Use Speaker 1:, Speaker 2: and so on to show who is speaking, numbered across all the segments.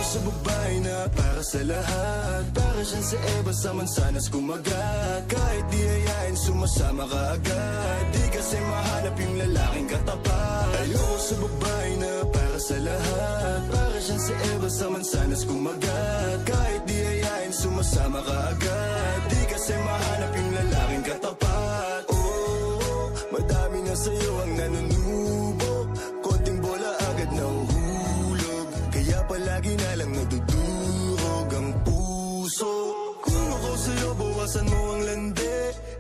Speaker 1: sa babae na para sa lahat. Para siyang sa Eva sa mansanas kumagat. Kahit di hayain sumasama ka agad. Di kasi mahanap yung lalaking katapat. Ayoko sa babae na para sa lahat. Para siyang sa Eva sa mansanas kumagat. Kahit di hayain sumasama ka agad. Di kasi mahanap yung lalaking katapat. Oh, madami na sa'yo ang nanunubo. Konting bola agad nahuhulog. Kaya palagi na lang nadudurog ang puso. Kung ako sa'yo, bawasan mo ang lande.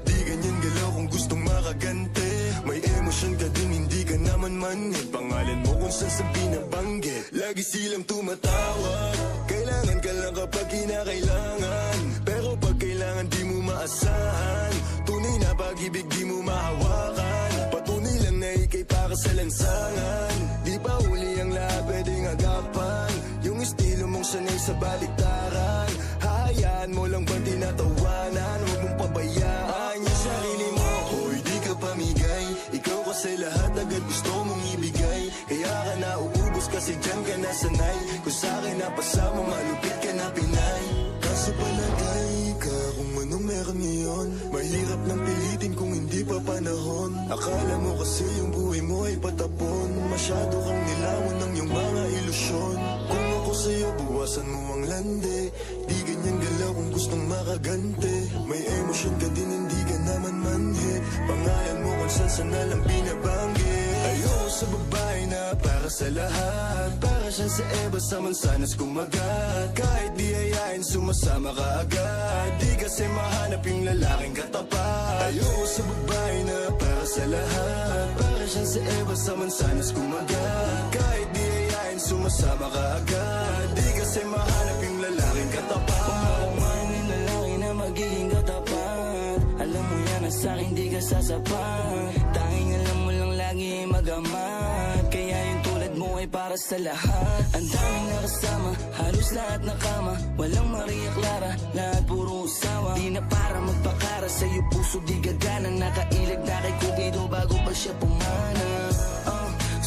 Speaker 1: Di ganyan galaw kung gustong makaganti. May emosyon ka din, hindi ka naman manhid. Pangalan mo kung saan binabanggit. Lagi silang tumatawag. Kailangan ka lang kapag kinakailangan. Pero pag kailangan di mo maasahan. Tunay na pag-ibig di mo mahawakan. Patunay lang na ikay para sa lansangan. Di pa uli ang lahat pwedeng agapan. Yung estilo mong sanay sa baliktaran. Hahayaan mo lang bang tinatawanan. Huwag mong pabayaan yung sarili mo. Hoy, di ka pamigay. Ikaw kasi lahat agad gusto mong ibigay. Kaya ka nauubos kasi dyan ka nasanay. Kung sa'kin napasama malupit ka na Pinay. Kaso palagay ka kung anong meron ngayon. Mahirap nang pilitin kung hindi pa panahon. Akala mo kasi yung buhay mo ay patapon. Masyado kang nilawan ng iyong mga ilusyon. Kung ako sa'yo, buwasan mo ang lande. Di ganyan galaw kung gustong makagante. May emosyon ka din, hindi ka naman manhid. Pangalan mo kung saan na lang binabanggit. Ayoko sa babae na para sa lahat. Para siyang sa Eva sa mansanas kumagat. Kahit di hayain sumasama ka agad. Di kasi mahanap yung lalaking katapat. Ayoko sa babae na para sa lahat. Para siyang sa Eva sa mansanas kumagat. Kahit di hayain sumasama ka agad. Di kasi mahanap yung lalaking katapat.
Speaker 2: Kung man yung lalaki na magiging katapat. Alam mo yan na sa'kin di ka sasapat. Tanging alam mo lang lagi magamat. Kaya yung tulad mo ay para sa lahat. Ang daming nakasama, halos lahat nakama. Walang Maria Clara, lahat puro usawa. Di na para magpakara, sa'yo puso di gagana. Nakailag na kay Cupido bago pa siya pumana.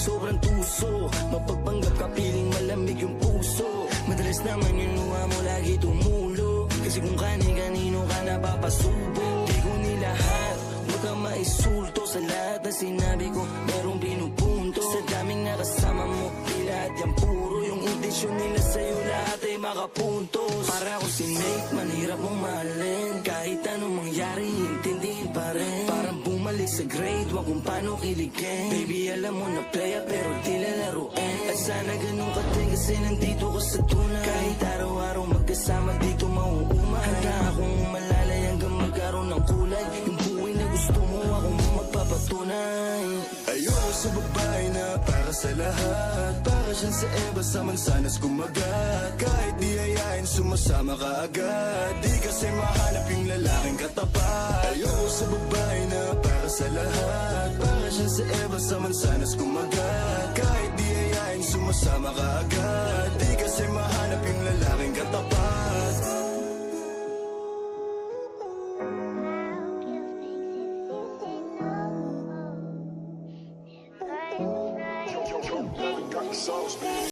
Speaker 2: Sobrang tuso, mapagpanggap ka piling malamig yung puso. Madalas naman yung luha mo lagi tumulo. Kasi kung kani-kanino ka napapasubo. Di ko nilahat, huwag kang maisulto. Sa lahat na sinabi ko, merong pinupunto. Sa daming nakasama mo, di lahat yan puro. Yung intensyon nila sa'yo lahat ay makapuntos. Para ako si Nate, manhirap mong mahalin. Kahit anong mangyari, intindihin pa rin. Parang bumalik sa grade, wag kung paano kiligin. Baby, alam mo na playa pero di lalaruin. At sana ganun ka din kasi nandito ka sa tunay. Kahit araw-araw magkasama dito mauumay. Handa akong malalay hanggang magkaroon ng kulay. Yung buhay na gusto mo akong magpapatunay.
Speaker 1: Ayoko sa babae na para sa lahat. Para siyang sa Eva sa mansanas kumagat. Kahit di hayain sumasama ka agad. Di kasi mahanap yung lalaking katapat. Ayoko sa babae na para sa lahat. Para siyang sa Eva sa mansanas kumagat. Kahit di hayain sumasama ka agad. Di kasi mahanap yung lalaking katapat.
Speaker 3: Got the sauce, baby.